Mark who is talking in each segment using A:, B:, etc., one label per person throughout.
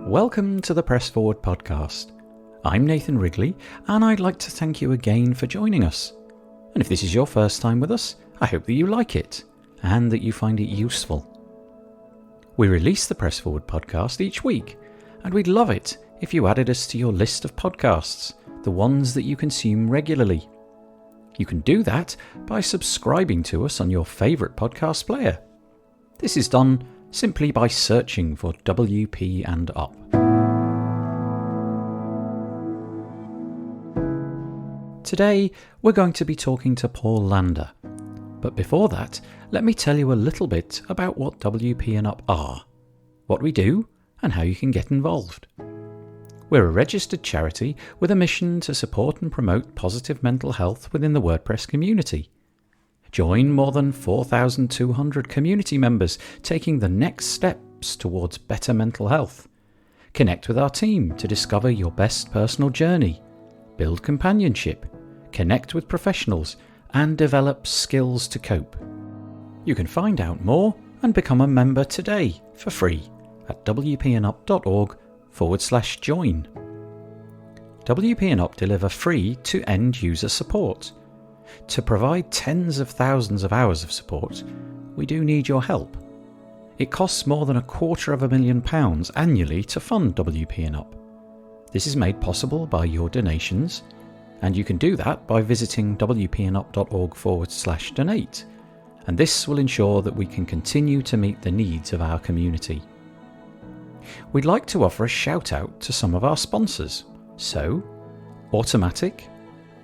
A: Welcome to the Press Forward podcast. I'm Nathan Wrigley, and I'd like to thank you again for joining us. And if this is your first time with us, I hope that you like it and that you find it useful. We release the Press Forward podcast each week, and we'd love it if you added us to your list of podcasts, the ones that you consume regularly. You can do that by subscribing to us on your favourite podcast player. This is done simply by searching for WP and Up. Today, we're going to be talking to Paul Landa. But before that, let me tell you a little bit about what WP and Up are, what we do, and how you can get involved. We're a registered charity with a mission to support and promote positive mental health within the WordPress community. Join more than 4,200 community members taking the next steps towards better mental health. Connect with our team to discover your best personal journey, build companionship, connect with professionals, and develop skills to cope. You can find out more and become a member today for free at wpandup.org/join. WP and Up deliver free to end user support. To provide tens of thousands of hours of support, we do need your help. It costs more than £250,000 annually to fund WP and Up. This is made possible by your donations, and you can do that by visiting wpandup.org/donate, and this will ensure that we can continue to meet the needs of our community. We'd like to offer a shout out to some of our sponsors. So, Automatic,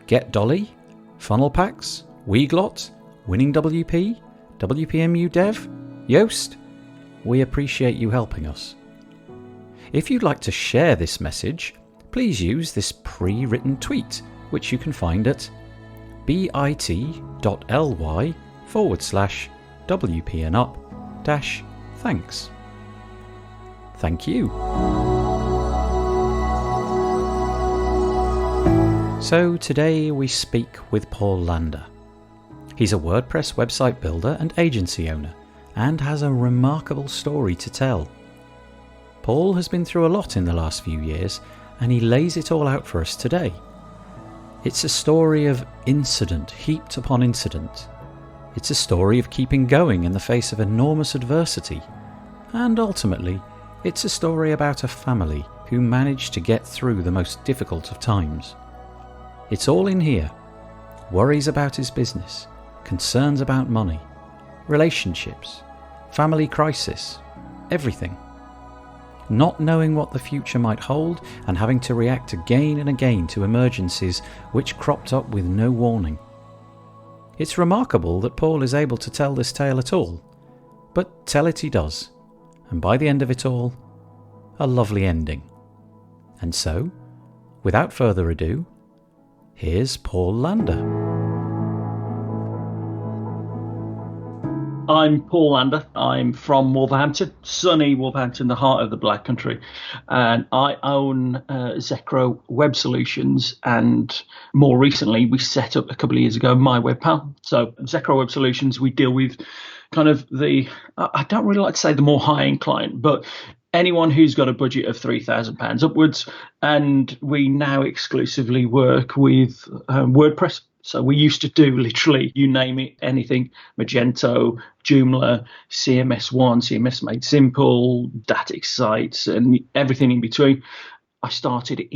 A: Get Dolly, Funnel Packs, Weglot, Winning WP, WPMU Dev, Yoast. We appreciate you helping us. If you'd like to share this message, please use this pre-written tweet, which you can find at bit.ly/WPNup-thanks. Thank you. So today we speak with Paul Landa. He's a WordPress website builder and agency owner, and has a remarkable story to tell. Paul has been through a lot in the last few years, and he lays it all out for us today. It's a story of incident heaped upon incident. It's a story of keeping going in the face of enormous adversity, and ultimately, it's a story about a family who managed to get through the most difficult of times. It's all in here. Worries about his business, concerns about money, relationships, family crisis, everything. Not knowing what the future might hold and having to react again and again to emergencies which cropped up with no warning. It's remarkable that Paul is able to tell this tale at all, but tell it he does. And by the end of it all, a lovely ending. And so, without further ado, here's Paul Landa.
B: I'm Paul Landa. I'm from Wolverhampton, sunny Wolverhampton, the heart of the Black Country. And I own Zekro Web Solutions. And more recently, we set up a couple of years ago My Web Pal. So Zekro Web Solutions, we deal with kind of I don't really like to say the more high-end client, but anyone who's got a budget of £3,000 upwards, and we now exclusively work with WordPress. So we used to do literally, you name it, anything, Magento, Joomla, CMS1, CMS Made Simple, static sites, and everything in between. I started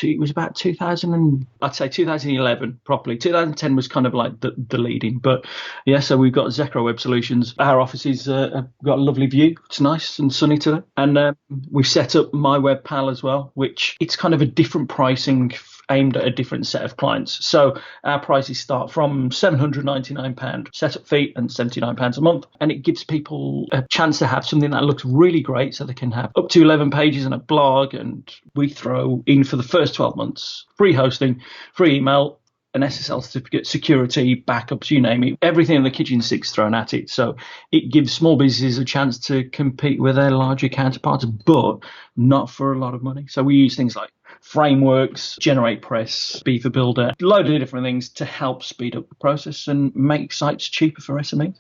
B: it was about 2011 properly. 2010 was kind of like the leading, but yeah, so we've got Zekro Web Solutions. Our offices have got a lovely view. It's nice and sunny today. And we've set up My Web Pal as well, which it's kind of a different pricing aimed at a different set of clients. So our prices start from £799 setup fee and £79 a month. And it gives people a chance to have something that looks really great, so they can have up to 11 pages and a blog. And we throw in for the first 12 months free hosting, free email, an SSL certificate, security, backups, you name it. Everything in the kitchen sink's thrown at it. So it gives small businesses a chance to compete with their larger counterparts, but not for a lot of money. So we use things like frameworks, Generate Press, Beaver Builder, a load of different things to help speed up the process and make sites cheaper for SMEs.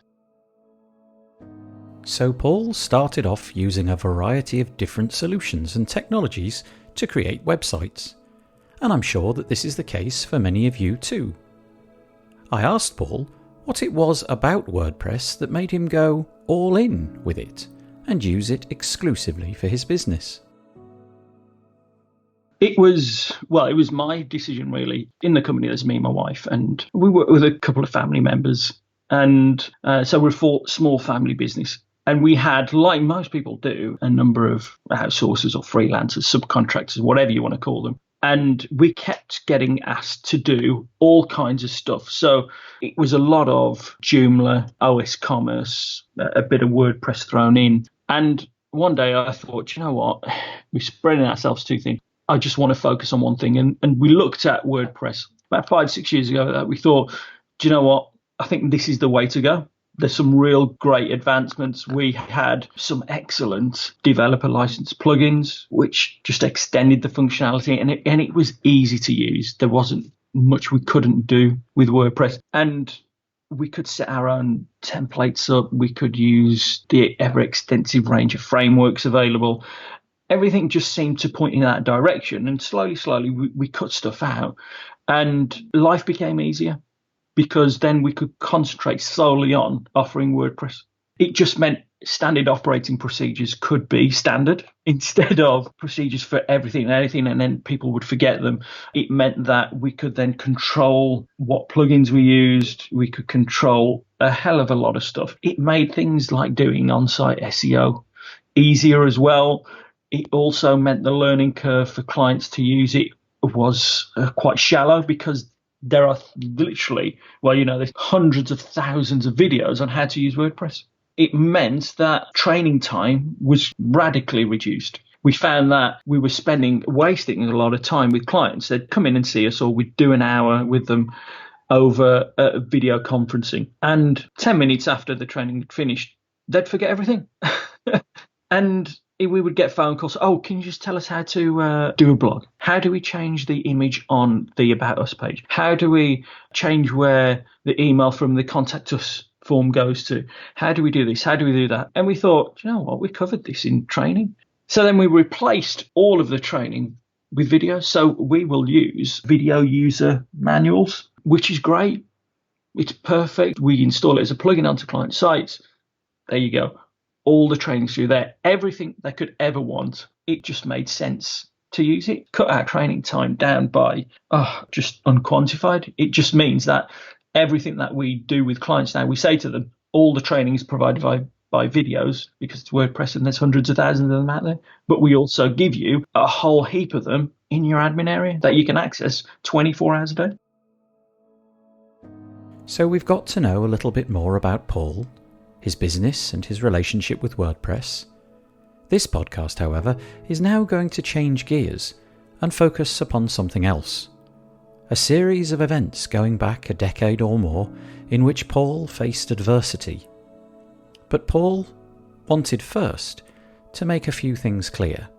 A: So Paul started off using a variety of different solutions and technologies to create websites, and I'm sure that this is the case for many of you too. I asked Paul what it was about WordPress that made him go all in with it and use it exclusively for his business.
B: It was my decision really. In the company, there's me and my wife, and we work with a couple of family members. And so we're a small family business. And we had, like most people do, a number of outsourcers or freelancers, subcontractors, whatever you want to call them. And we kept getting asked to do all kinds of stuff. So it was a lot of Joomla, OS Commerce, a bit of WordPress thrown in. And one day I thought, you know what, we're spreading ourselves too thin. I just want to focus on one thing. And we looked at WordPress about 5-6 years ago that we thought, do you know what, I think this is the way to go. There's some real great advancements. We had some excellent developer license plugins, which just extended the functionality, and it was easy to use. There wasn't much we couldn't do with WordPress. And we could set our own templates up. We could use the ever-extensive range of frameworks available. Everything just seemed to point in that direction. And slowly, we cut stuff out. And life became easier, because then we could concentrate solely on offering WordPress. It just meant standard operating procedures could be standard instead of procedures for everything and anything, and then people would forget them. It meant that we could then control what plugins we used. We could control a hell of a lot of stuff. It made things like doing on-site SEO easier as well. It also meant the learning curve for clients to use it was quite shallow, because there are literally, there's hundreds of thousands of videos on how to use WordPress. It meant that training time was radically reduced. We found that we were wasting a lot of time with clients. They'd come in and see us, or we'd do an hour with them over video conferencing. And 10 minutes after the training had finished, they'd forget everything. And we would get phone calls. Oh, can you just tell us how to do a blog? How do we change the image on the About Us page? How do we change where the email from the Contact Us form goes to? How do we do this? How do we do that? And we thought, you know what, we covered this in training. So then we replaced all of the training with video. So we will use video user manuals, which is great. It's perfect. We install it as a plugin onto client sites. There you go. All the trainings through there, everything they could ever want. It just made sense to use it. Cut our training time down by just unquantified. It just means that everything that we do with clients now, we say to them, all the training is provided by videos, because it's WordPress and there's hundreds of thousands of them out there. But we also give you a whole heap of them in your admin area that you can access 24 hours a day.
A: So we've got to know a little bit more about Paul, his business and his relationship with WordPress. This podcast, however, is now going to change gears and focus upon something else. A series of events going back a decade or more in which Paul faced adversity. But Paul wanted first to make a few things clear.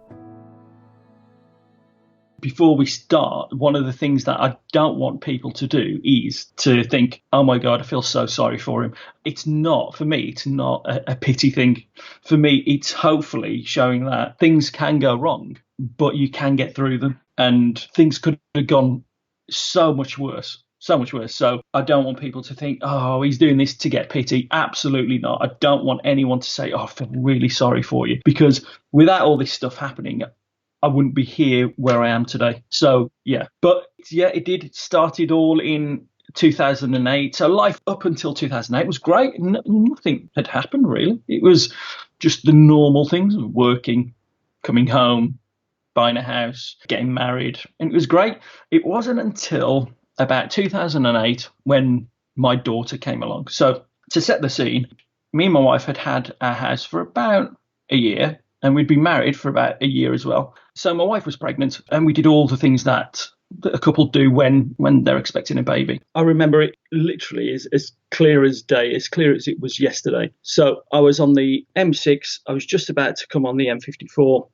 B: Before we start, one of the things that I don't want people to do is to think, oh my God, I feel so sorry for him. It's not, for me, it's not a pity thing. For me, it's hopefully showing that things can go wrong, but you can get through them, and things could have gone so much worse. So I don't want people to think, oh, he's doing this to get pity. Absolutely not. I don't want anyone to say, oh, I feel really sorry for you, because without all this stuff happening, I wouldn't be here where I am today. So, yeah. But, yeah, it did. It started all in 2008. So life up until 2008 was great. Nothing had happened, really. It was just the normal things of working, coming home, buying a house, getting married. And it was great. It wasn't until about 2008 when my daughter came along. So to set the scene, me and my wife had our house for about a year. And we'd been married for about a year as well. So my wife was pregnant, and we did all the things that a couple do when they're expecting a baby. I remember it literally as clear as day, as clear as it was yesterday. So I was on the M6. I was just about to come on the M54.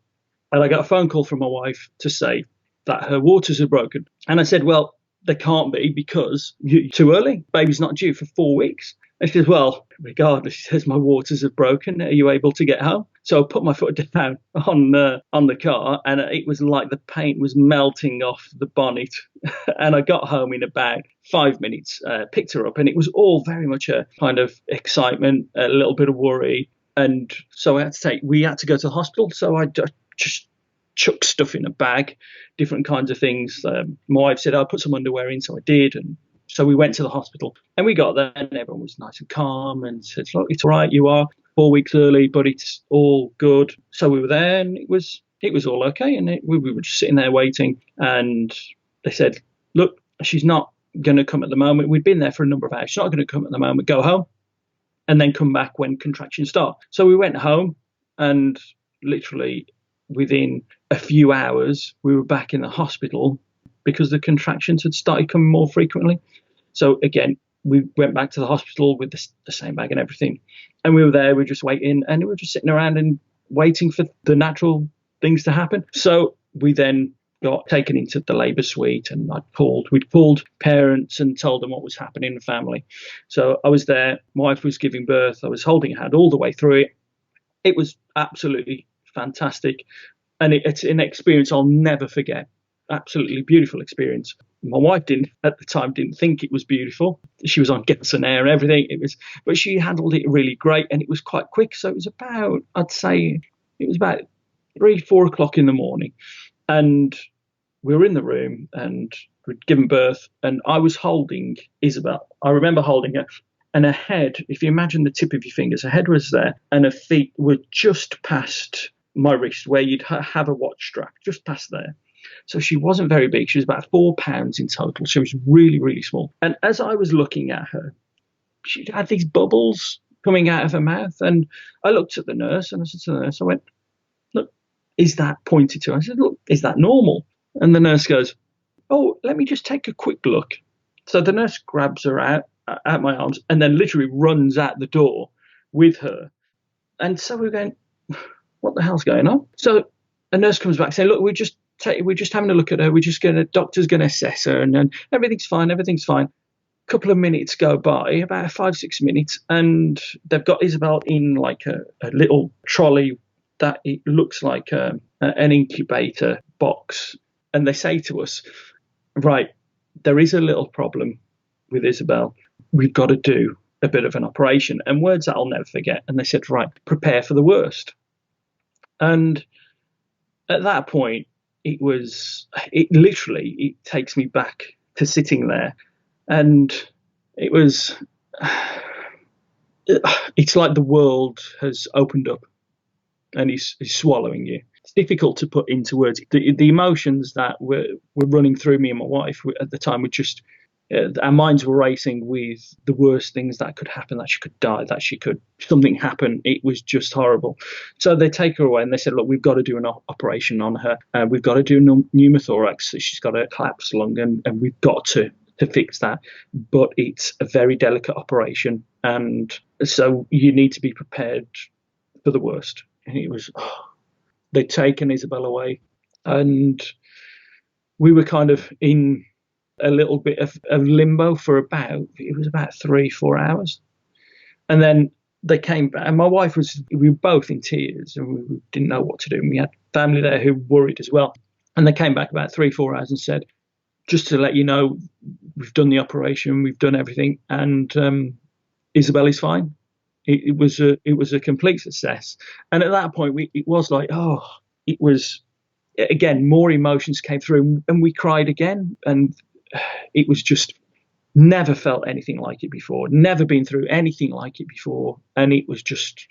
B: And I got a phone call from my wife to say that her waters are broken. And I said, well, they can't be, because you're too early. Baby's not due for 4 weeks. I said, well, regardless, he says, my waters have broken. Are you able to get home? So I put my foot down on the car, and it was like the paint was melting off the bonnet. And I got home in about 5 minutes, picked her up, and it was all very much a kind of excitement, a little bit of worry. And so we had to go to the hospital. So I just chucked stuff in a bag, different kinds of things. My wife said, I'll put some underwear in. So I did. And so we went to the hospital, and we got there, and everyone was nice and calm and said, look, it's all right. You are 4 weeks early, but it's all good. So we were there, and it was all okay. And we were just sitting there waiting. And they said, look, she's not going to come at the moment. We'd been there for a number of hours. She's not going to come at the moment. Go home and then come back when contractions start. So we went home, and literally within a few hours, we were back in the hospital because the contractions had started coming more frequently. So again, we went back to the hospital with the same bag and everything. And we were there, we were just waiting, and we were just sitting around and waiting for the natural things to happen. So we then got taken into the labour suite, and we'd called parents and told them what was happening in the family. So I was there, my wife was giving birth, I was holding her hand all the way through it. It was absolutely fantastic. And it's an experience I'll never forget. Absolutely beautiful experience. My wife at the time didn't think it was beautiful. She was on gas and air and everything. But she handled it really great, and it was quite quick. So it was about 3-4 o'clock in the morning, and we were in the room, and we'd given birth, and I was holding Isabel. I remember holding her, and her head, if you imagine the tip of your fingers, her head was there, and her feet were just past my wrist, where you'd have a watch strap, just past there. So she wasn't very big. She was about 4 pounds in total. She was really, really small. And as I was looking at her, she had these bubbles coming out of her mouth. And I looked at the nurse, and I said to the nurse, I went, look, is that pointed to? I said, look, is that normal? And the nurse goes, oh, let me just take a quick look. So the nurse grabs her out my arms, and then literally runs out the door with her. And so we're going, what the hell's going on? So a nurse comes back saying, look, we're just having a look at her. Doctor's going to assess her, and then everything's fine. A couple of minutes go by, about 5-6 minutes, and they've got Isabel in like a little trolley that it looks like an incubator box. And they say to us, right, there is a little problem with Isabel. We've got to do a bit of an operation. And words that I'll never forget. And they said, right, prepare for the worst. And at that point, it takes me back to sitting there. And it's like the world has opened up and is swallowing you. It's difficult to put into words. The emotions that were running through me and my wife at the time were just, our minds were racing with the worst things that could happen, that she could die, something happen. It was just horrible. So they take her away, and they said, look, we've got to do an operation on her. We've got to do pneumothorax. So she's got a collapsed lung, and we've got to fix that. But it's a very delicate operation, and so you need to be prepared for the worst. And it was, they'd taken Isabel away, and we were kind of in a little bit of limbo for about 3-4 hours. And then they came back, and we were both in tears, and we didn't know what to do. And we had family there who worried as well. And they came back about 3-4 hours and said, just to let you know, we've done the operation, we've done everything, and Isabel is fine. It was a complete success. And at that point, it was like, it was, again, more emotions came through, and we cried again. And it was just, never felt anything like it before, never been through anything like it before. And it was just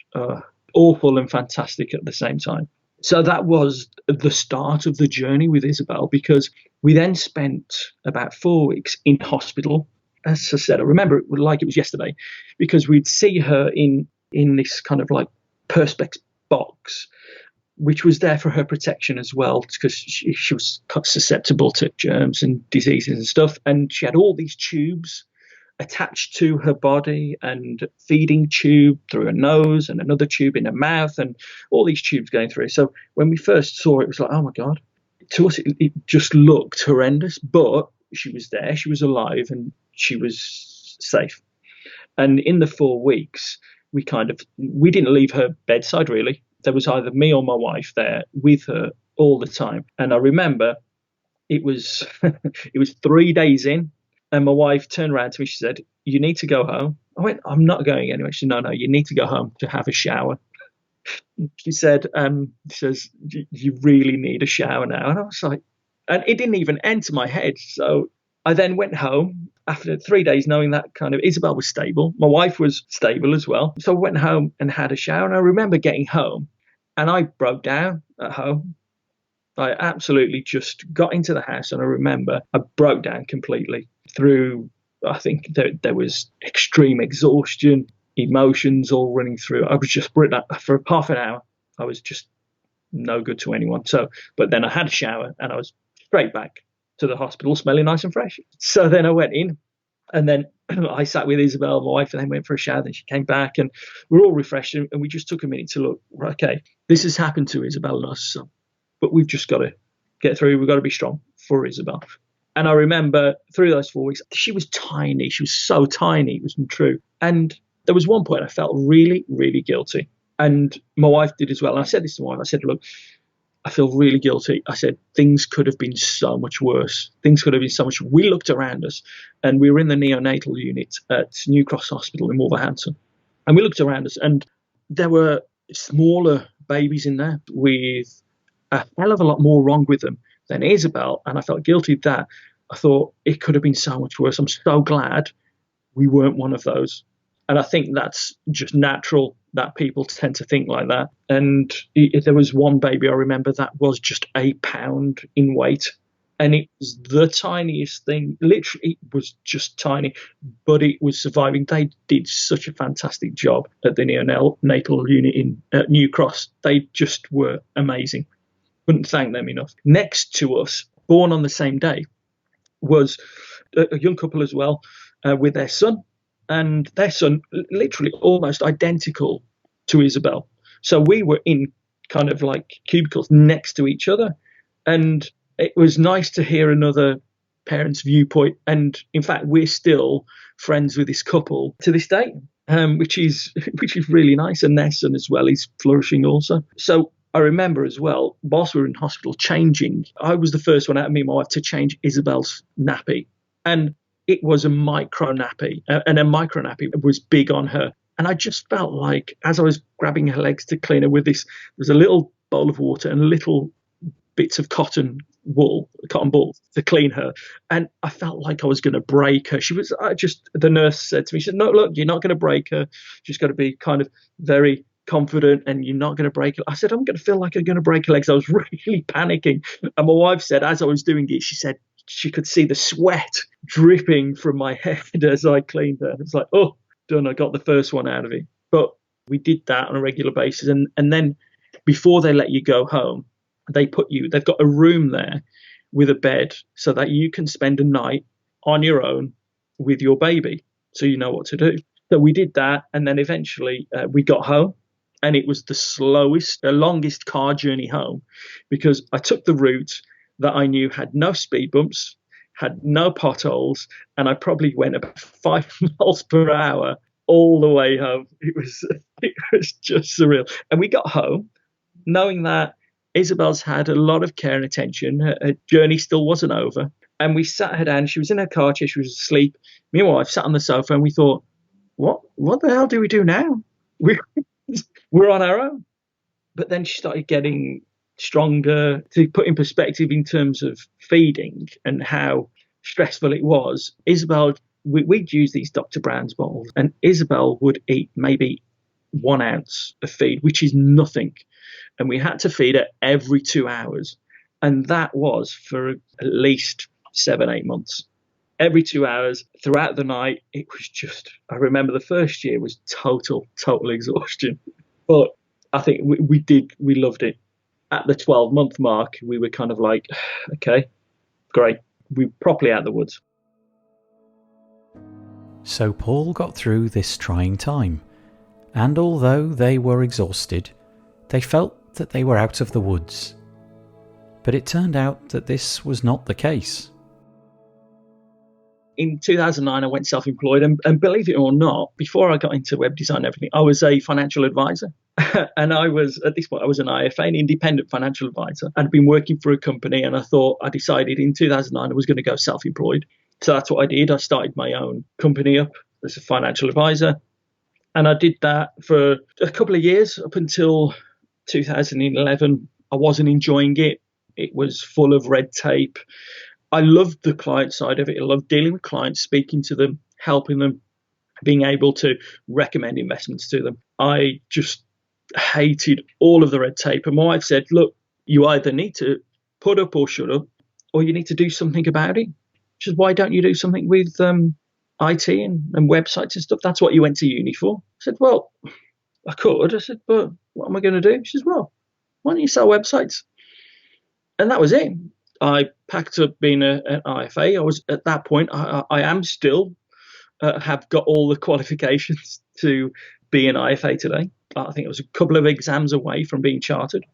B: awful and fantastic at the same time. So that was the start of the journey with Isabel, because we then spent about 4 weeks in hospital. As I said, I remember it like it was yesterday, because we'd see her in this kind of like perspex box, which was there for her protection as well, because she was susceptible to germs and diseases and stuff. And she had all these tubes attached to her body, and feeding tube through her nose, and another tube in her mouth, and all these tubes going through. So when we first saw it, it was like, oh my God. To us, it just looked horrendous, but she was there, she was alive, and she was safe. And in the 4 weeks, we didn't leave her bedside really. There was either me or my wife there with her all the time. And I remember it was it was 3 days in, and my wife turned around to me. She said, "You need to go home." I went, "I'm not going anywhere." She said, "No, you need to go home to have a shower." She said, "You really need a shower now." And I was like, and it didn't even enter my head. So I then went home after 3 days, knowing that kind of Isabel was stable. My wife was stable as well. So I went home and had a shower. And I remember getting home and I broke down at home. I absolutely just got into the house, and I remember I broke down completely through, I think there was extreme exhaustion, emotions all running through. I was just, for half an hour, I was just no good to anyone. So, but then I had a shower and I was straight back to the hospital smelling nice and fresh. So then I went in, and then I sat with Isabel, my wife, and then went for a shower. Then she came back and we're all refreshed, and we just took a minute to look, okay, this has happened to Isabel and us. So, but we've just got to get through. We've got to be strong for Isabel. And I remember through those 4 weeks, she was tiny. She was so tiny. It wasn't true. And there was one point I felt really, really guilty. And my wife did as well. And I said this to my wife. I said, look, I feel really guilty. I said, things could have been so much worse. Things could have been so much. We looked around us, and we were in the neonatal unit at New Cross Hospital in Wolverhampton. And we looked around us, and there were smaller babies in there with a hell of a lot more wrong with them than Isabel. And I felt guilty of that. I thought it could have been so much worse. I'm so glad we weren't one of those. And I think that's just natural that people tend to think like that. And there was one baby I remember that was just a pound in weight. And it was the tiniest thing. Literally, it was just tiny, but it was surviving. They did such a fantastic job at the neonatal unit in New Cross. They just were amazing. Couldn't thank them enough. Next to us, born on the same day, was a young couple as well, with their son. And their son, literally almost identical to Isabel. So we were in kind of like cubicles next to each other. And it was nice to hear another parent's viewpoint. And in fact, we're still friends with this couple to this day, which is really nice. And their son as well is flourishing also. So I remember as well, whilst we were in hospital changing, I was the first one out of me and my wife to change Isabel's nappy. And it was a micro nappy, and a micro nappy was big on her. And I just felt like, as I was grabbing her legs to clean her with this, there was a little bowl of water and little bits of cotton balls to clean her. And I felt like I was going to break her. The nurse said to me, she said, "No, look, you're not going to break her. She's got to be kind of very confident, and you're not going to break her." I said, "I'm going to feel like I'm going to break her legs." I was really panicking. And my wife said, as I was doing it, she said she could see the sweat dripping from my head as I cleaned her. It was like, oh, done. I got the first one out of it. But we did that on a regular basis. And then before they let you go home, they've got a room there with a bed so that you can spend a night on your own with your baby, so you know what to do. So we did that. And then eventually we got home. And it was the longest car journey home, because I took the route that I knew had no speed bumps, had no potholes, and I probably went about 5 miles per hour all the way home. It was just surreal. And we got home knowing that Isabel's had a lot of care and attention. Her journey still wasn't over. And we sat her down. She was in her car chair. She was asleep. Me and my wife sat on the sofa, and we thought, what the hell do we do now? We're on our own. But then she started getting stronger. To put in perspective in terms of feeding and how stressful it was, Isabel, we'd use these Dr. Brown's bottles, and Isabel would eat maybe 1 ounce of feed, which is nothing. And we had to feed her every 2 hours. And that was for at least 7-8 months. Every 2 hours throughout the night. It was just, I remember the first year was total exhaustion. But I think we loved it. At the 12-month mark, we were kind of like, okay, great. We're properly out of the woods.
A: So Paul got through this trying time, and although they were exhausted, they felt that they were out of the woods. But it turned out that this was not the case.
B: in 2009, I went self-employed. And believe it or not, before I got into web design and everything, I was a financial advisor. And I was, at this point, I was an IFA, an independent financial advisor. I'd been working for a company, and I decided in 2009 I was going to go self-employed. So that's what I did. I started my own company up as a financial advisor. And I did that for a couple of years up until 2011. I wasn't enjoying it. It was full of red tape. I loved the client side of it. I loved dealing with clients, speaking to them, helping them, being able to recommend investments to them. I just hated all of the red tape. And my wife said, look, you either need to put up or shut up, or you need to do something about it. She said, why don't you do something with IT and websites and stuff? That's what you went to uni for. I said, well, I could. I said, but what am I going to do? She said, well, why don't you sell websites? And that was it. I packed up being an IFA. I was at that point, I am still, have got all the qualifications to be an IFA today. I think it was a couple of exams away from being chartered.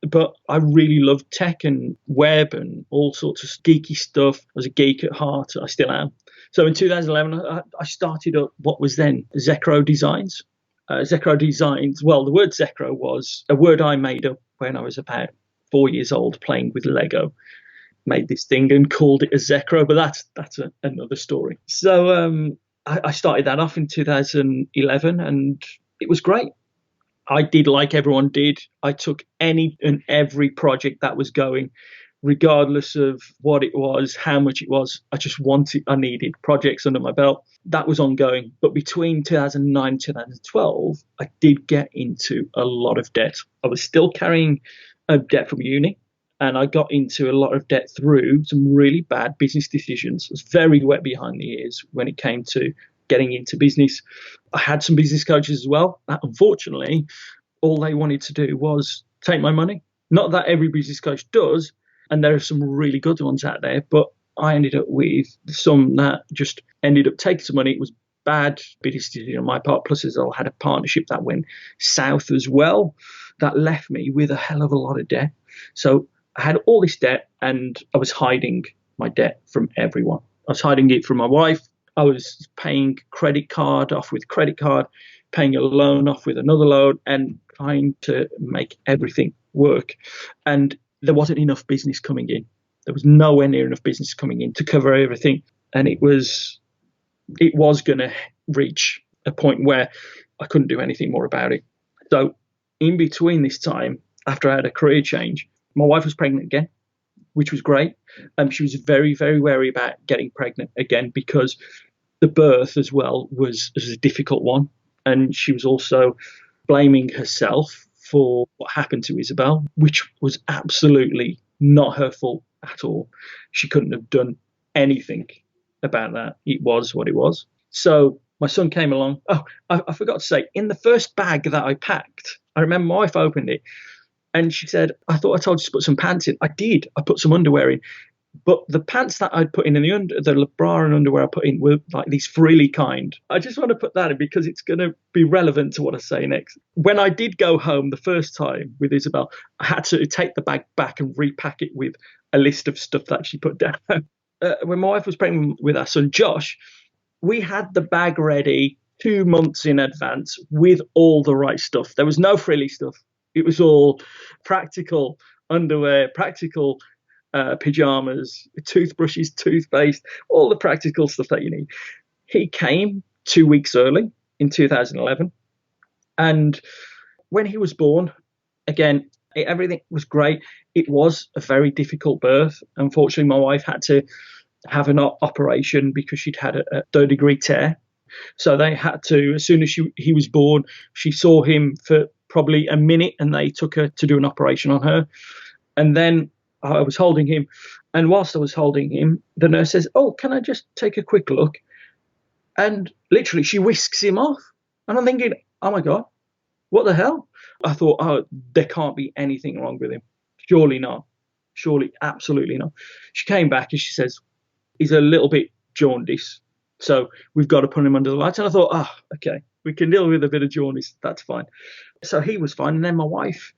B: But I really loved tech and web and all sorts of geeky stuff. I was a geek at heart. I still am. So in 2011, I started up what was then Zekro Designs. Zekro Designs, well, the word Zekro was a word I made up when I was about 4 years old playing with Lego. Made this thing and called it a Zekro, but that's another story. So I started that off in 2011, and it was great. I did like everyone did. I took any and every project that was going, regardless of what it was, how much it was. I needed projects under my belt. That was ongoing. But between 2009 and 2012, I did get into a lot of debt. I was still carrying a debt from uni, and I got into a lot of debt through some really bad business decisions. I was very wet behind the ears when it came to getting into business. I had some business coaches as well. Unfortunately, all they wanted to do was take my money. Not that every business coach does, and there are some really good ones out there, but I ended up with some that just ended up taking some money. It was bad business decision on my part, plus as I had a partnership that went south as well. That left me with a hell of a lot of debt. So I had all this debt, and I was hiding my debt from everyone. I was hiding it from my wife. I was paying credit card off with credit card, paying a loan off with another loan, and trying to make everything work. And there wasn't enough business coming in. There was nowhere near enough business coming in to cover everything. And it was going to reach a point where I couldn't do anything more about it. So in between this time, after I had a career change, my wife was pregnant again, which was great. She was very, very wary about getting pregnant again because the birth as well was a difficult one. And she was also blaming herself for what happened to Isabel, which was absolutely not her fault at all. She couldn't have done anything about that. It was what it was. So my son came along. Oh, I forgot to say, in the first bag that I packed, I remember my wife opened it, and she said, I thought I told you to put some pants in. I did. I put some underwear in. But the pants that I'd put in and the bra and underwear I put in were like these frilly kind. I just want to put that in because it's going to be relevant to what I say next. When I did go home the first time with Isabel, I had to take the bag back and repack it with a list of stuff that she put down. When my wife was pregnant with our son, Josh, we had the bag ready 2 months in advance with all the right stuff. There was no frilly stuff. It was all practical underwear, practical pajamas, toothbrushes, toothpaste, all the practical stuff that you need. He came 2 weeks early in 2011. And when he was born, again, everything was great. It was a very difficult birth. Unfortunately, my wife had to have an operation because she'd had a third-degree tear. So they had to, as soon as he was born, she saw him for probably a minute, and they took her to do an operation on her. And then I was holding him, and whilst I was holding him, the nurse says, oh, can I just take a quick look? And literally she whisks him off. And I'm thinking, oh my God, what the hell? I thought, oh, there can't be anything wrong with him. Surely not. Surely, absolutely not. She came back and she says, he's a little bit jaundiced, so we've got to put him under the lights. And I thought, okay, we can deal with a bit of jaundice. That's fine. So he was fine. And then my wife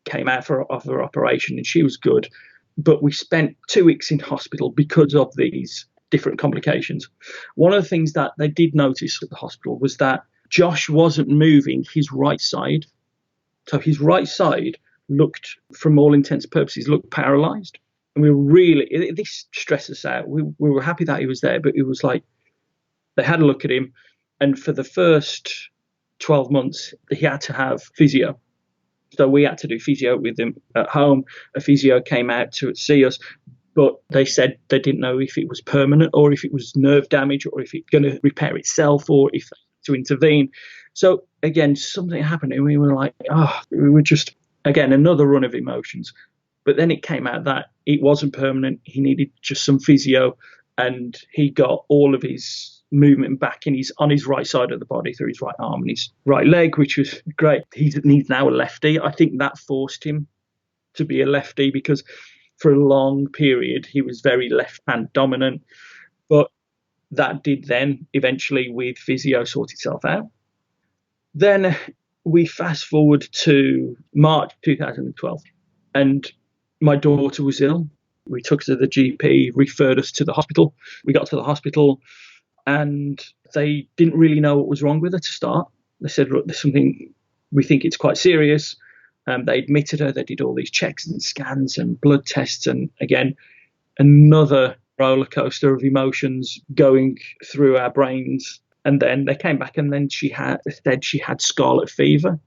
B: came out of her operation, and she was good. But we spent 2 weeks in hospital because of these different complications. One of the things that they did notice at the hospital was that Josh wasn't moving his right side. So his right side looked, from all intents and purposes, looked paralysed. And we were really, this stressed us out. We were happy that he was there, but it was like they had a look at him. And for the first 12 months, he had to have physio. So we had to do physio with him at home. A physio came out to see us, but they said they didn't know if it was permanent or if it was nerve damage or if it's going to repair itself or if to intervene. So again, something happened and we were like, we were just, again, another run of emotions. But then it came out that it wasn't permanent. He needed just some physio, and he got all of his movement back on his right side of the body through his right arm and his right leg, which was great. He's now a lefty. I think that forced him to be a lefty because for a long period he was very left hand dominant. But that did then eventually with physio sort itself out. Then we fast forward to March 2012 and my daughter was ill. We took her to the GP, referred us to the hospital. We got to the hospital and they didn't really know what was wrong with her to start. They said, look, there's something, we think it's quite serious. They admitted her, they did all these checks and scans and blood tests. And again, another roller coaster of emotions going through our brains. And then they came back and then said she had scarlet fever.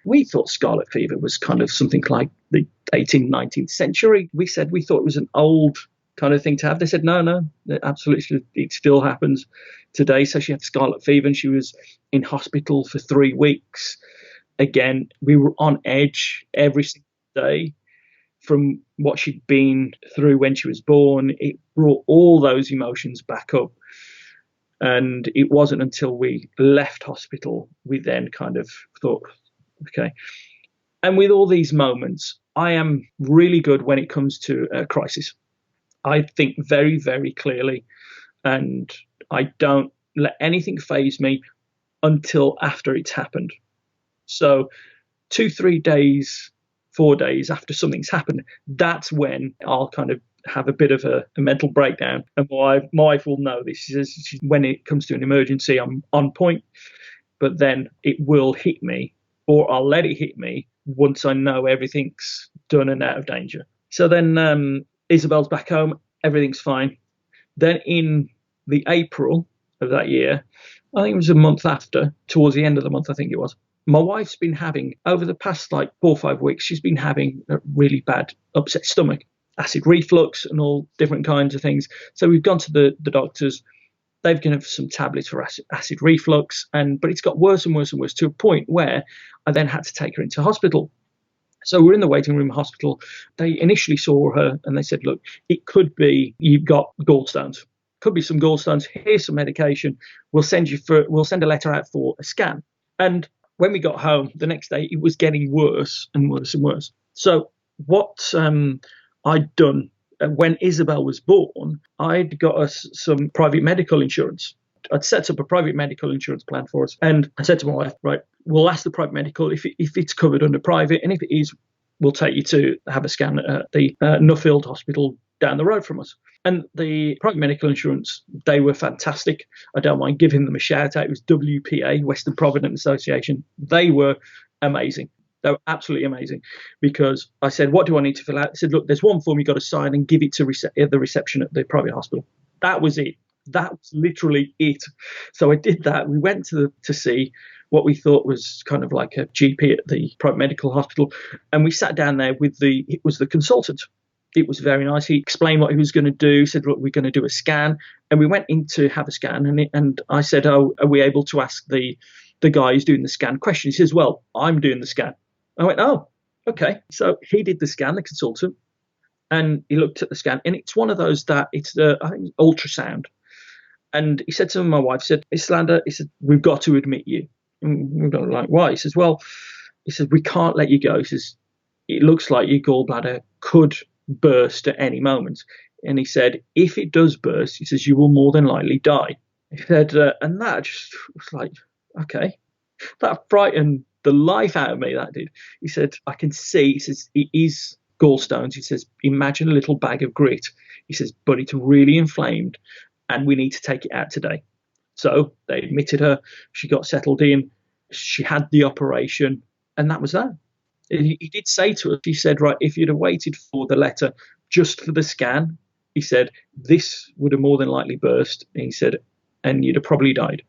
B: We thought scarlet fever was kind of something like the 18th, 19th century. We thought it was an old kind of thing to have. They said, no, absolutely, it still happens today. So she had scarlet fever and she was in hospital for 3 weeks. Again, we were on edge every single day from what she'd been through when she was born. It brought all those emotions back up. And it wasn't until we left hospital, we then kind of thought, okay. And with all these moments, I am really good when it comes to a crisis. I think very, very clearly, and I don't let anything faze me until after it's happened. So 2, 3 days, 4 days after something's happened, that's when I'll kind of have a bit of a mental breakdown. And my wife will know this. When it comes to an emergency, I'm on point, but then it will hit me, or I'll let it hit me once I know everything's done and out of danger. So then Isabel's back home, everything's fine. Then in the April of that year, I think it was a month after, towards the end of the month, I think it was, my wife's been having, over the past 4 or 5 weeks, she's been having a really bad upset stomach, acid reflux and all different kinds of things. So we've gone to the doctors. They've given us some tablets for acid reflux, but it's got worse and worse and worse to a point where I then had to take her into hospital. So we're in the waiting room hospital. They initially saw her and they said, look, it could be you've got gallstones. Could be some gallstones. Here's some medication. We'll send a letter out for a scan. And when we got home the next day, it was getting worse and worse and worse. So what I'd done when Isabel was born, I'd got us some private medical insurance. I'd set up a private medical insurance plan for us. And I said to my wife, right, we'll ask the private medical if it's covered under private. And if it is, we'll take you to have a scan at the Nuffield Hospital down the road from us. And the private medical insurance, they were fantastic. I don't mind giving them a shout out. It was WPA, Western Provident Association. They were amazing. They were absolutely amazing, because I said, what do I need to fill out? They said, look, there's one form you've got to sign and give it to the reception at the private hospital. That was it. That was literally it. So I did that. We went to see what we thought was kind of like a GP at the private medical hospital. And we sat down there it was the consultant. It was very nice. He explained what he was going to do, said, look, we're going to do a scan. And we went in to have a scan. And I said, oh, are we able to ask the guy who's doing the scan questions? He says, well, I'm doing the scan. I went, oh, okay. So he did the scan, the consultant, and he looked at the scan. And it's one of those that it's I think ultrasound. And he said to my wife, he said, Mr. Landa, he said, we've got to admit you. And we were like, why? He says, well, we can't let you go. He says, it looks like your gallbladder could burst at any moment. And he said, if it does burst, he says, you will more than likely die. He said, and that just was like, okay. That frightened the life out of me, that did. He said, I can see, he says, it is gallstones. He says, imagine a little bag of grit. He says, but it's really inflamed and we need to take it out today. So they admitted her. She got settled in. She had the operation, and that was that. He did say to us, he said, right, if you'd have waited for the letter just for the scan, he said, this would have more than likely burst. And he said, and you'd have probably died.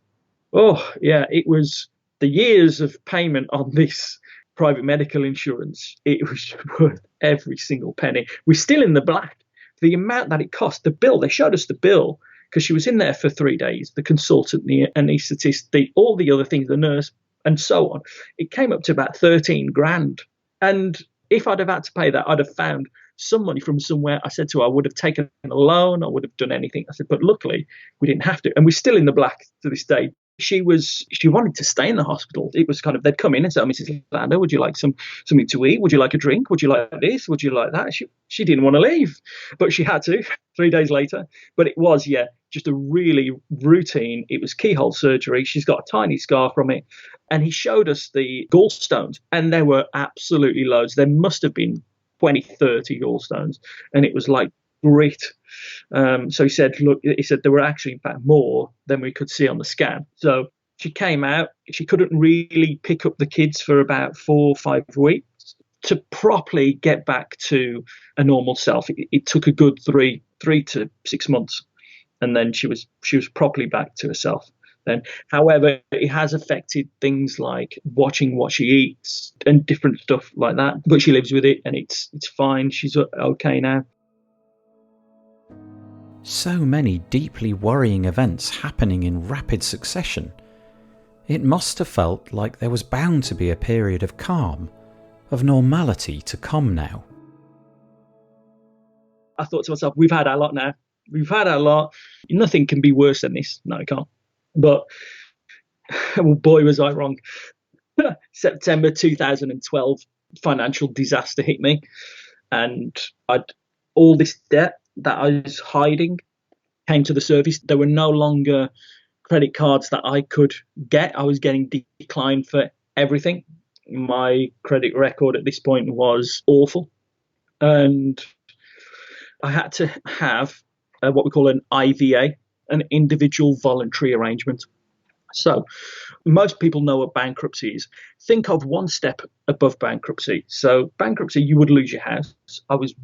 B: Oh, yeah, it was the years of payment on this private medical insurance. It was worth every single penny. We're still in the black. The amount that it cost, the bill, they showed us the bill because she was in there for 3 days, the consultant, the anaesthetist, all the other things, the nurse, and so on. It came up to about 13 grand. And if I'd have had to pay that, I'd have found some money from somewhere. I said to her, I would have taken a loan, I would have done anything. I said, but luckily we didn't have to. And we're still in the black to this day. She wanted to stay in the hospital. It was kind of, they'd come in and say, oh, Mrs. Landa, would you like something to eat? Would you like a drink? Would you like this? Would you like that? She didn't want to leave, but she had to 3 days later. But it was, just a really routine. It was keyhole surgery. She's got a tiny scar from it. And he showed us the gallstones, and there were absolutely loads. There must have been 20, 30 gallstones. And it was like grit. So he said, look, there were actually, in fact, more than we could see on the scan. So she came out. She couldn't really pick up the kids for about 4 or 5 weeks to properly get back to a normal self. It took a good three to 6 months. And then she was properly back to herself then. However, it has affected things like watching what she eats and different stuff like that. But she lives with it, and it's fine. She's okay now.
A: So many deeply worrying events happening in rapid succession. It must have felt like there was bound to be a period of calm, of normality to come now.
B: I thought to myself, we've had our lot now. We've had our lot. Nothing can be worse than this. No, it can't. But, well, boy, was I wrong. September 2012, financial disaster hit me. And all this debt that I was hiding came to the surface. There were no longer credit cards that I could get. I was getting declined for everything. My credit record at this point was awful. And I had to have what we call an IVA, an individual voluntary arrangement. So most people know what bankruptcy is. Think of one step above bankruptcy. So bankruptcy, you would lose your house. I was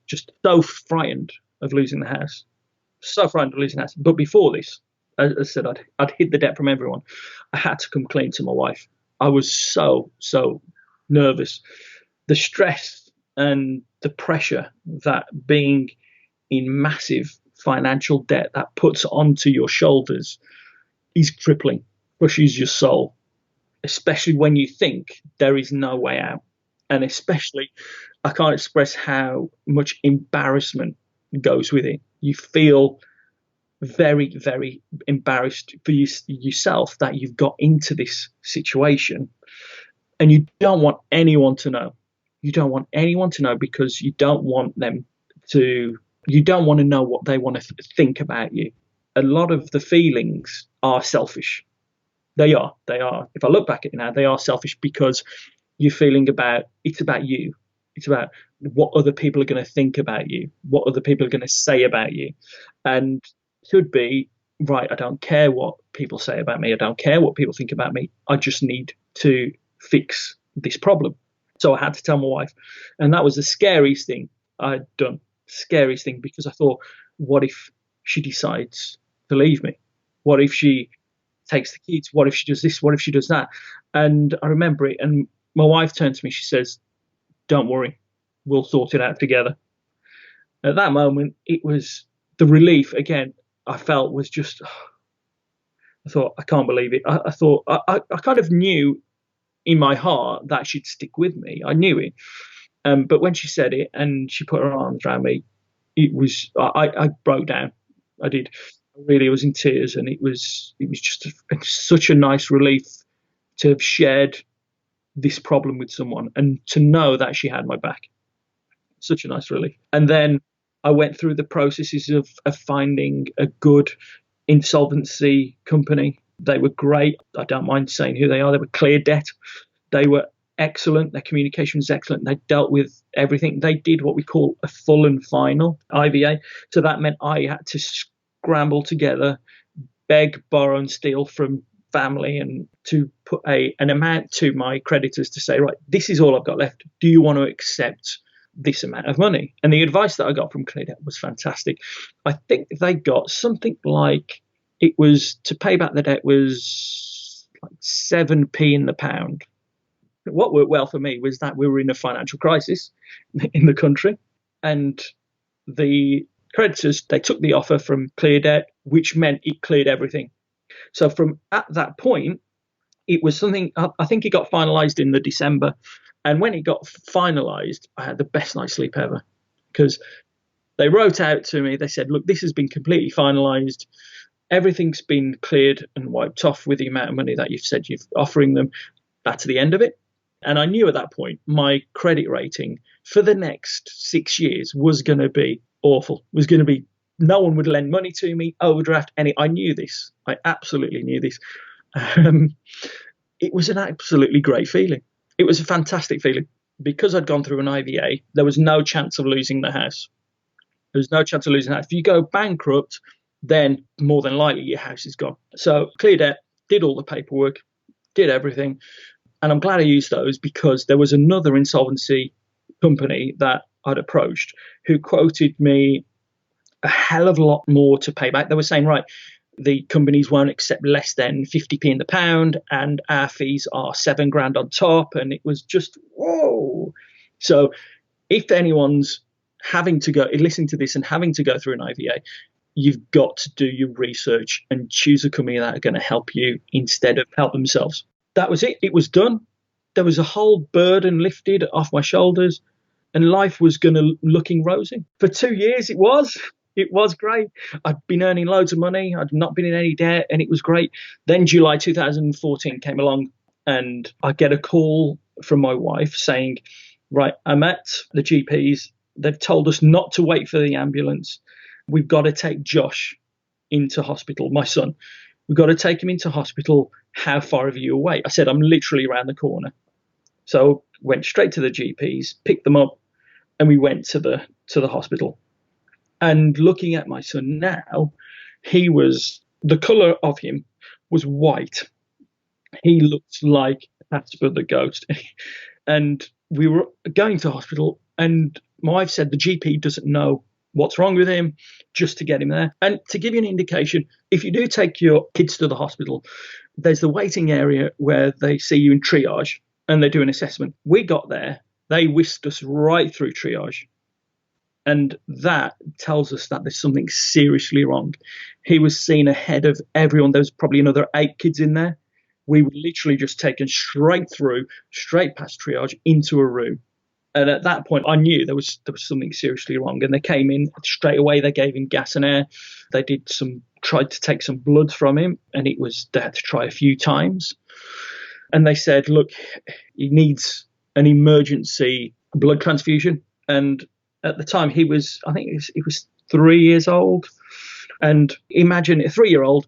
B: just so frightened of losing the house. So frightened of losing the house. But before this, as I said, I'd hid the debt from everyone. I had to come clean to my wife. I was so nervous. The stress and the pressure that being in massive financial debt that puts onto your shoulders is crippling, pushes your soul, especially when you think there is no way out. And especially, I can't express how much embarrassment goes with it. You feel very, very embarrassed for yourself that you've got into this situation, and you don't want anyone to know. You don't want anyone to know because you don't want to know what they want to think about you. A lot of the feelings are selfish. They are. If I look back at it now, they are selfish because you're feeling it's about you. It's about what other people are going to think about you, what other people are going to say about you. And it should be, right, I don't care what people say about me. I don't care what people think about me. I just need to fix this problem. So I had to tell my wife. And that was the scariest thing I'd done. Scariest thing, because I thought, what if she decides to leave me? What if she takes the kids? What if she does this? What if she does that? And I remember it, and my wife turned to me, she says, don't worry, we'll sort it out together. At that moment, it was the relief again I felt was just, I thought, I can't believe it. I thought, I kind of knew in my heart that she'd stick with me. I knew it. But when she said it and she put her arms around me, it was, I broke down. I did. I really was in tears, and it was just such a nice relief to have shared this problem with someone and to know that she had my back. Such a nice relief. And then I went through the processes of finding a good insolvency company. They were great. I don't mind saying who they are. They were Clear Debt. They were excellent. Their communication was excellent. They dealt with everything. They did what we call a full and final IVA. So that meant I had to scramble together, beg, borrow, and steal from family, and to put an amount to my creditors to say, right, this is all I've got left. Do you want to accept this amount of money? And the advice that I got from Clear Debt was fantastic. I think they got something like, it was to pay back the debt was like 7p in the pound. What worked well for me was that we were in a financial crisis in the country, and the creditors, they took the offer from Clear Debt, which meant it cleared everything. So from at that point, it was something, I think it got finalised in the December. And when it got finalised, I had the best night's sleep ever, because they wrote out to me, they said, look, this has been completely finalised. Everything's been cleared and wiped off with the amount of money that you've said you're offering them. That's the end of it. And I knew at that point my credit rating for the next 6 years was going to be awful. Was going to be, no one would lend money to me, overdraft, I knew this. I absolutely knew this. It was an absolutely great feeling. It was a fantastic feeling. Because I'd gone through an IVA, there was no chance of losing the house. There was no chance of losing the house. If you go bankrupt, then more than likely your house is gone. So Clear Debt did all the paperwork, did everything. And I'm glad I used those, because there was another insolvency company that I'd approached who quoted me a hell of a lot more to pay back. They were saying, right, the companies won't accept less than 50p in the pound, and our fees are $7,000 on top. And it was just, whoa. So if anyone's having to go, listening to this and having to go through an IVA, you've got to do your research and choose a company that are going to help you instead of help themselves. That was it. It was done. There was a whole burden lifted off my shoulders, and life was looking rosy. For 2 years, it was great. I'd been earning loads of money. I'd not been in any debt, and it was great. Then July 2014 came along, and I get a call from my wife saying, right, I'm at the GPs. They've told us not to wait for the ambulance. We've got to take Josh into hospital, my son. We've got to take him into hospital. How far are you away? I said, I'm literally around the corner. So went straight to the GPs, picked them up, and we went to the hospital. And looking at my son now, the colour of him was white. He looked like Casper the ghost. And we were going to hospital, and my wife said the GP doesn't know what's wrong with him, just to get him there. And to give you an indication, if you do take your kids to the hospital, there's the waiting area where they see you in triage and they do an assessment. We got there, they whisked us right through triage. And that tells us that there's something seriously wrong. He was seen ahead of everyone. There was probably another 8 kids in there. We were literally just taken straight past triage into a room. And at that point, I knew there was something seriously wrong. And they came in straight away. They gave him gas and air. They tried to take some blood from him, and they had to try a few times. And they said, look, he needs an emergency blood transfusion. And at the time, he was 3 years old. And imagine a 3-year-old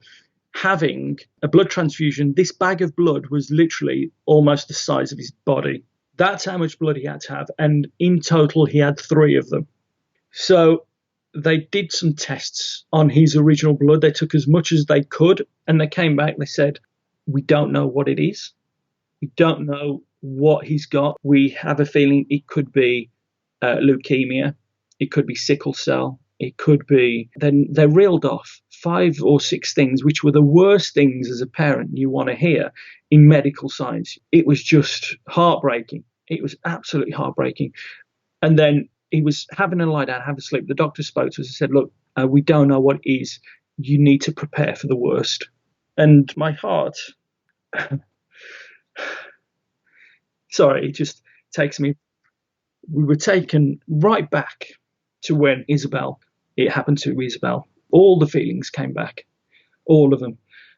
B: having a blood transfusion. This bag of blood was literally almost the size of his body. That's how much blood he had to have. And in total, he had 3 of them. So they did some tests on his original blood. They took as much as they could, and they came back. They said, we don't know what it is. We don't know what he's got. We have a feeling it could be leukemia. It could be sickle cell. It could be. Then they reeled off 5 or 6 things, which were the worst things as a parent you want to hear in medical science. It was just heartbreaking. It was absolutely heartbreaking. And then he was having a lie down, have a sleep. The doctor spoke to us and said, look, we don't know what it is. You need to prepare for the worst. And my heart, sorry, it just takes me. We were taken right back to when it happened to Isabel. All the feelings came back, all of them.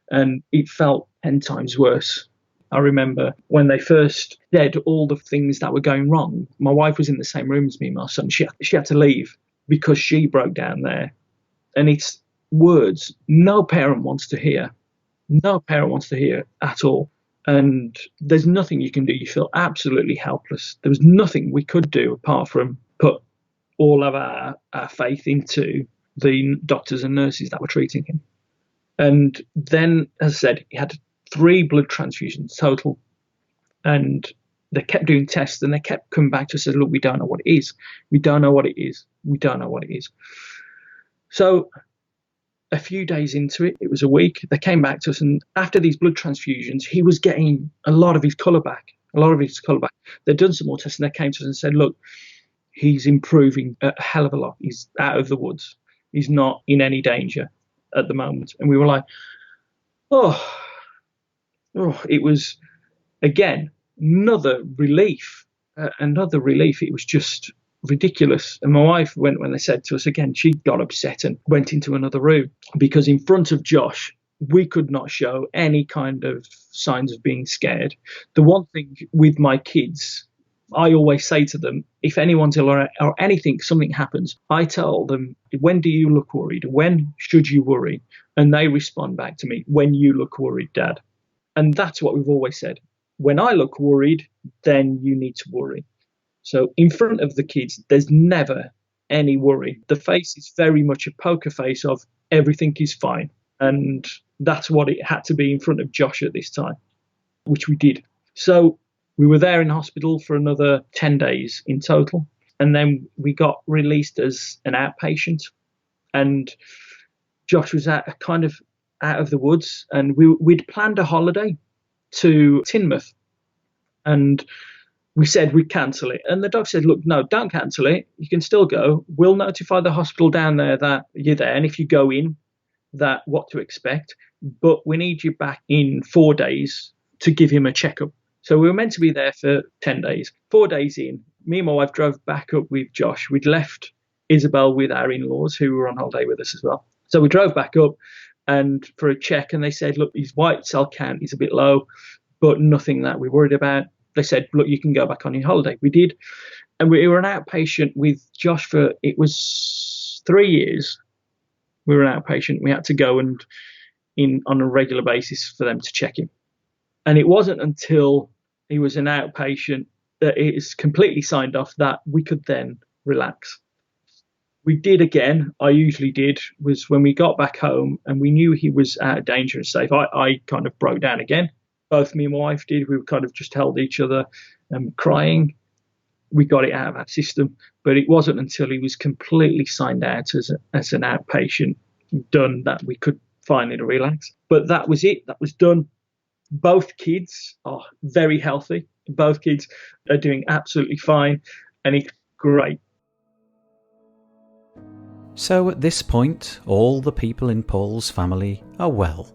B: And it felt 10 times worse. I remember when they first said all the things that were going wrong, my wife was in the same room as me and my son. She had to leave because she broke down there. And it's words no parent wants to hear. No parent wants to hear at all. And there's nothing you can do. You feel absolutely helpless. There was nothing we could do apart from put all of our faith into the doctors and nurses that were treating him. And then, as I said, he had 3 blood transfusions total. And they kept doing tests, and they kept coming back to us and said, look, we don't know what it is. We don't know what it is. We don't know what it is. So a few days into it, it was a week, they came back to us, and after these blood transfusions, he was getting a lot of his colour back. They'd done some more tests, and they came to us and said, look, he's improving a hell of a lot. He's out of the woods. He's not in any danger at the moment. And we were like, oh, it was, again, another relief. It was just ridiculous. And my wife, when they said to us again, she got upset and went into another room, because in front of Josh, we could not show any kind of signs of being scared. The one thing with my kids, I always say to them, if anyone's ill or anything, something happens, I tell them, when do you look worried? When should you worry? And they respond back to me, when you look worried, Dad. And that's what we've always said. When I look worried, then you need to worry. So in front of the kids, there's never any worry. The face is very much a poker face of everything is fine. And that's what it had to be in front of Josh at this time, which we did. So we were there in hospital for another 10 days in total. And then we got released as an outpatient. And Josh was kind of out of the woods. And we'd planned a holiday to Teignmouth. And we said we'd cancel it. And the doc said, look, no, don't cancel it. You can still go. We'll notify the hospital down there that you're there. And if you go in, that what to expect. But we need you back in 4 days to give him a checkup. So we were meant to be there for 10 days. 4 days in, me and my wife drove back up with Josh. We'd left Isabel with our in-laws who were on holiday with us as well. So we drove back up and for a check, and they said, look, his white cell count is a bit low, but nothing that we're worried about. They said, look, you can go back on your holiday. We did. And we were an outpatient with Josh for, it was 3 years. We were an outpatient. We had to go and in on a regular basis for them to check him. And it wasn't until he was an outpatient that it is completely signed off that we could then relax. We did again, I usually did, was when we got back home and we knew he was out of danger and safe, I kind of broke down again. Both me and my wife did. We kind of just held each other crying. We got it out of our system. But it wasn't until he was completely signed out as an outpatient done that we could finally relax. But that was it. That was done. Both kids are very healthy. Both kids are doing absolutely fine. And it's great.
A: So at this point, all the people in Paul's family are well.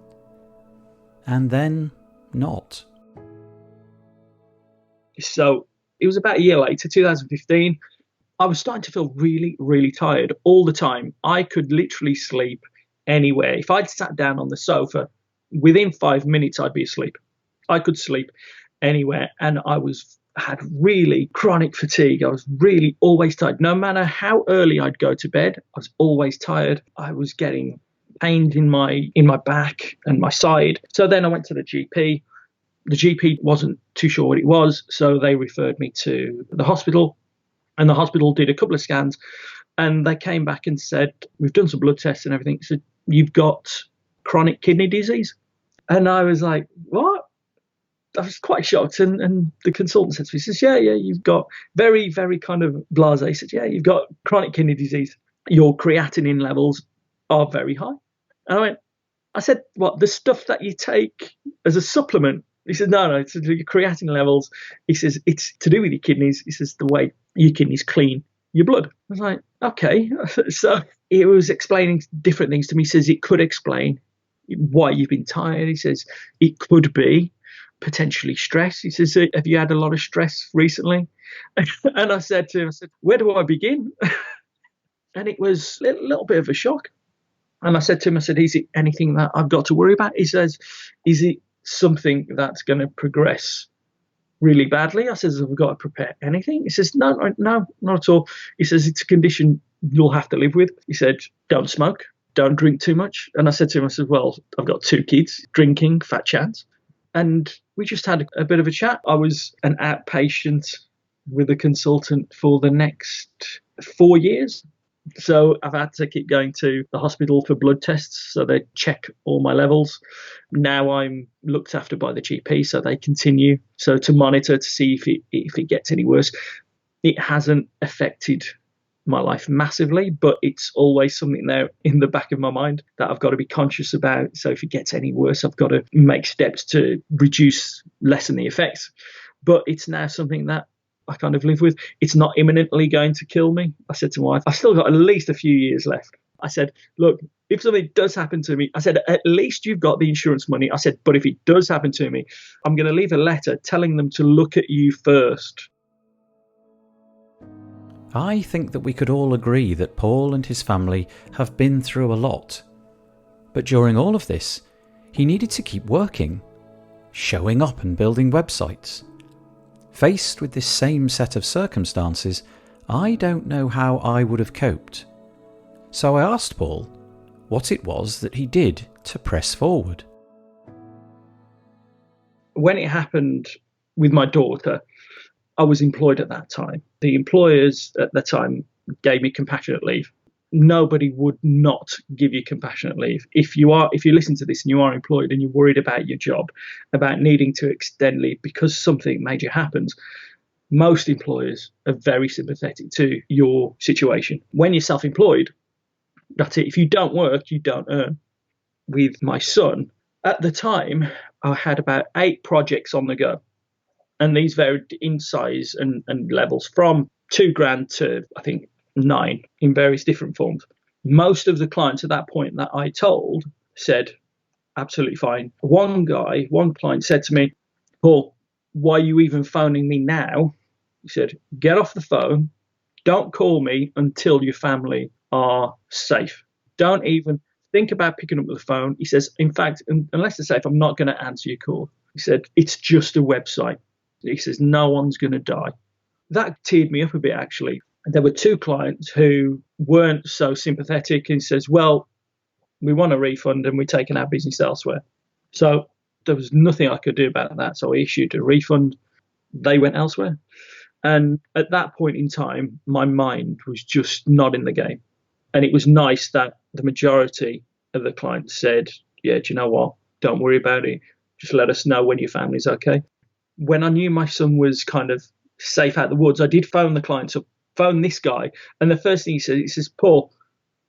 A: And then not.
B: So it was about a year later, 2015. I was starting to feel really, really tired all the time. I could literally sleep anywhere. If I'd sat down on the sofa, within 5 minutes, I'd be asleep. I could sleep anywhere. And I had really chronic fatigue. I was really always tired. No matter how early I'd go to bed, I was always tired. I was getting pains in my back and my side. So then I went to the GP. The GP wasn't too sure what it was, so they referred me to the hospital. And the hospital did a couple of scans, and they came back and said, we've done some blood tests and everything. So you've got chronic kidney disease. And I was like, what? I was quite shocked. And the consultant said to me, he says, yeah, you've got very, very kind of blasé. He said, yeah, you've got chronic kidney disease. Your creatinine levels are very high. And I said, what, the stuff that you take as a supplement? He said, no, it's your creatinine levels. He says, it's to do with your kidneys. He says, the way your kidneys clean your blood. I was like, okay. So he was explaining different things to me. He says, it could explain why you've been tired. He says, it could be potentially stress. He says, have you had a lot of stress recently? And I said to him, where do I begin? And it was a little bit of a shock. And I said to him, is it anything that I've got to worry about? He says, is it something that's going to progress really badly? I says, have we got to prepare anything? He says, no, not at all. He says, it's a condition you'll have to live with. He said, don't smoke, don't drink too much. And I said to him, well, I've got 2 kids, drinking, fat chance. And we just had a bit of a chat. I was an outpatient with a consultant for the next 4 years. So I've had to keep going to the hospital for blood tests, so they check all my levels. Now I'm looked after by the GP, so they continue to monitor to see if it gets any worse. It hasn't affected my life massively, but it's always something there in the back of my mind that I've got to be conscious about. So if it gets any worse, I've got to make steps to lessen the effects. But it's now something that I kind of live with. It's not imminently going to kill me. I said to my wife, I've still got at least a few years left. I said, look, if something does happen to me, I said, at least you've got the insurance money. I said, but if it does happen to me, I'm going to leave a letter telling them to look at you first.
A: I think that we could all agree that Paul and his family have been through a lot. But during all of this, he needed to keep working, showing up and building websites. Faced with this same set of circumstances, I don't know how I would have coped. So I asked Paul what it was that he did to press forward.
B: When it happened with my daughter, I was employed at that time. The employers at the time gave me compassionate leave. Nobody would not give you compassionate leave. If you listen to this and you are employed and you're worried about your job, about needing to extend leave because something major happens, most employers are very sympathetic to your situation. When you're self-employed, that's it. If you don't work, you don't earn. With my son, at the time, I had about 8 projects on the go. And these varied in size and levels from $2,000 to, I think, 9 in various different forms. Most of the clients at that point that I told said, absolutely fine. One client said to me, Paul, why are you even phoning me now? He said, get off the phone. Don't call me until your family are safe. Don't even think about picking up the phone. He says, in fact, unless they're safe, I'm not going to answer your call. He said, it's just a website. He says, no one's going to die. That teared me up a bit, actually. There were 2 clients who weren't so sympathetic and says, well, we want a refund and we're taking our business elsewhere. So there was nothing I could do about that. So I issued a refund. They went elsewhere. And at that point in time, my mind was just not in the game. And it was nice that the majority of the clients said, yeah, do you know what? Don't worry about it. Just let us know when your family's okay. When I knew my son was kind of safe out the woods, I did phone the clients up, phone this guy. And the first thing he says, Paul,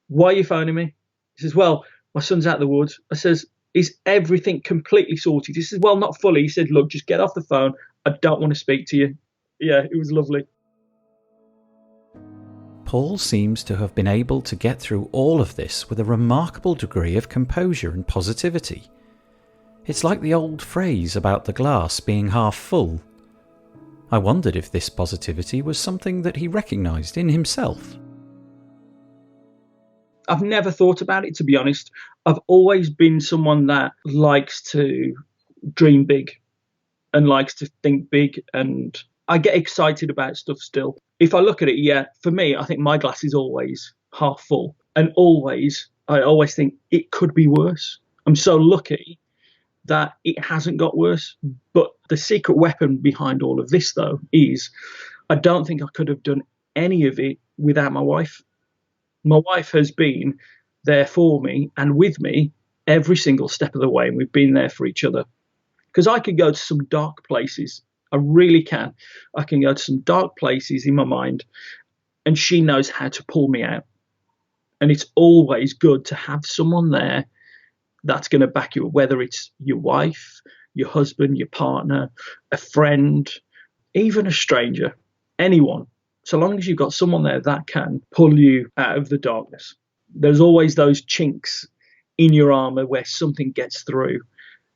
B: why are you phoning me? He says, well, my son's out the woods. I says, is everything completely sorted? He says, well, not fully. He said, look, just get off the phone. I don't want to speak to you. Yeah, it was lovely.
A: Paul seems to have been able to get through all of this with a remarkable degree of composure and positivity. It's like the old phrase about the glass being half full. I wondered if this positivity was something that he recognised in himself.
B: I've never thought about it, to be honest. I've always been someone that likes to dream big and likes to think big, and I get excited about stuff still. If I look at it, yeah, for me, I think my glass is always half full. And I always think it could be worse. I'm so lucky that it hasn't got worse. But the secret weapon behind all of this, though, is I don't think I could have done any of it without my wife. My wife has been there for me and with me every single step of the way, and we've been there for each other. Because I could go to some dark places. I really can. I can go to some dark places in my mind, and she knows how to pull me out. And it's always good to have someone there that's going to back you up, whether it's your wife, your husband, your partner, a friend, even a stranger, anyone. So long as you've got someone there that can pull you out of the darkness. There's always those chinks in your armor where something gets through.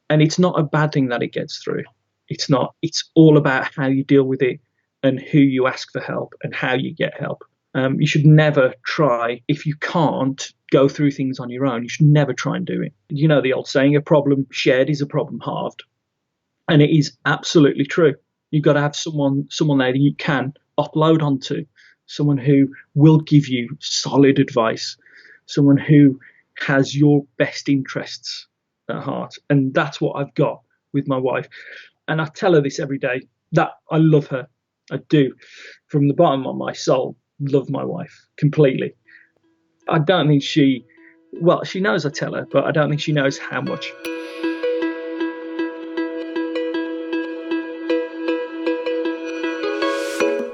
B: And it's not a bad thing that it gets through. It's not. It's all about how you deal with it and who you ask for help and how you get help. You should never try, if you can't go through things on your own, you should never try and do it. You know the old saying, a problem shared is a problem halved. And it is absolutely true. You've got to have someone there that you can upload onto, someone who will give you solid advice, someone who has your best interests at heart. And that's what I've got with my wife. And I tell her this every day, that I love her. I do. From the bottom of my soul, love my wife completely. I don't think she knows I tell her, but I don't think she knows how much.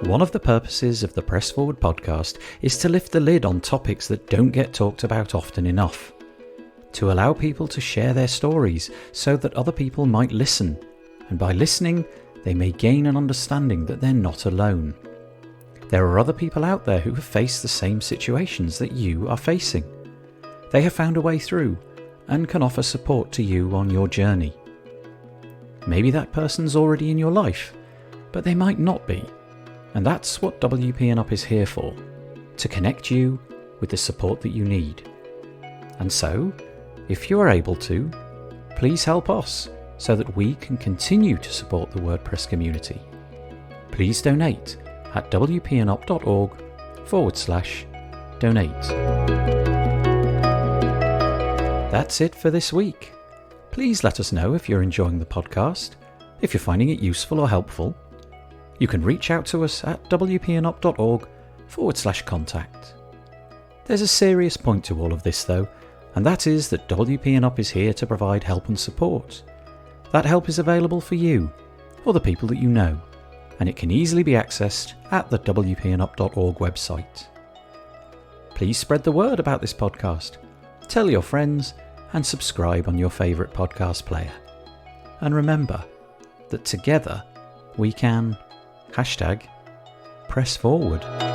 A: One of the purposes of the Press Forward podcast is to lift the lid on topics that don't get talked about often enough. To allow people to share their stories so that other people might listen, and by listening, they may gain an understanding that they're not alone. There are other people out there who have faced the same situations that you are facing. They have found a way through and can offer support to you on your journey. Maybe that person's already in your life, but they might not be. And that's what WP and Up is here for, to connect you with the support that you need. And so, if you are able to, please help us so that we can continue to support the WordPress community. Please donate at wpandup.org/donate. That's it for this week. Please let us know if you're enjoying the podcast, if you're finding it useful or helpful. You can reach out to us at wpandup.org/contact. There's a serious point to all of this though, and that is that WP and Up is here to provide help and support. That help is available for you, or the people that you know, and it can easily be accessed at the wpandup.org website. Please spread the word about this podcast, tell your friends, and subscribe on your favourite podcast player. And remember that together we can #press forward.